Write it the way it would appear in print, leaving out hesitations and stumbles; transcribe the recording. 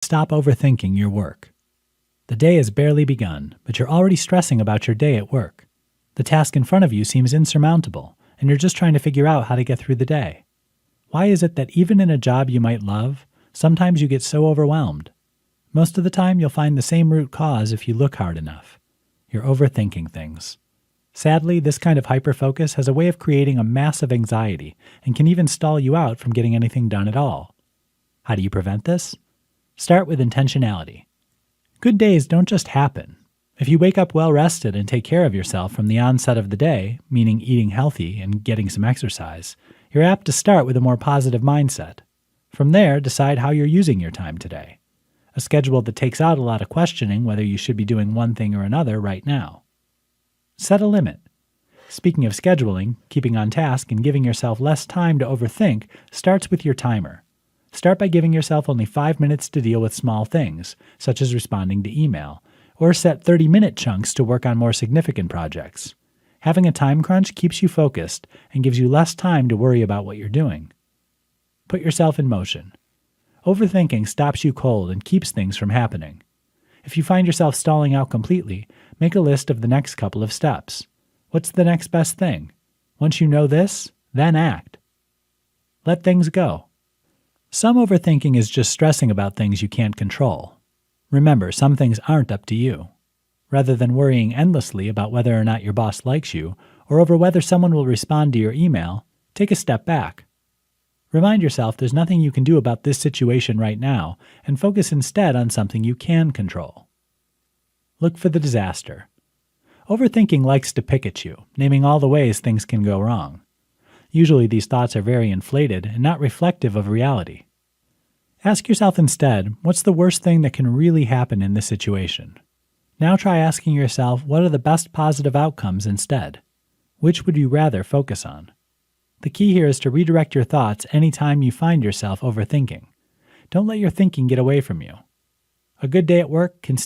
Stop overthinking your work. The day has barely begun, but you're already stressing about your day at work. The task in front of you seems insurmountable, and you're just trying to figure out how to get through the day. Why is it that even in a job you might love, sometimes you get so overwhelmed? Most of the time, you'll find the same root cause if you look hard enough. You're overthinking things. Sadly, this kind of hyperfocus has a way of creating a massive anxiety and can even stall you out from getting anything done at all. How do you prevent this? Start with intentionality. Good days don't just happen. If you wake up well rested and take care of yourself from the onset of the day, meaning eating healthy and getting some exercise, you're apt to start with a more positive mindset. From there, decide how you're using your time today. A schedule that takes out a lot of questioning whether you should be doing one thing or another right now. Set a limit. Speaking of scheduling, keeping on task and giving yourself less time to overthink starts with your timer. Start by giving yourself only 5 minutes to deal with small things, such as responding to email, or set 30-minute chunks to work on more significant projects. Having a time crunch keeps you focused and gives you less time to worry about what you're doing. Put yourself in motion. Overthinking stops you cold and keeps things from happening. If you find yourself stalling out completely, make a list of the next couple of steps. What's the next best thing? Once you know this, then act. Let things go. Some overthinking is just stressing about things you can't control. Remember, some things aren't up to you. Rather than worrying endlessly about whether or not your boss likes you, or over whether someone will respond to your email, take a step back. Remind yourself there's nothing you can do about this situation right now, and focus instead on something you can control. Look for the disaster. Overthinking likes to pick at you, naming all the ways things can go wrong. Usually these thoughts are very inflated and not reflective of reality. Ask yourself instead, what's the worst thing that can really happen in this situation? Now try asking yourself, what are the best positive outcomes instead? Which would you rather focus on? The key here is to redirect your thoughts anytime you find yourself overthinking. Don't let your thinking get away from you. A good day at work can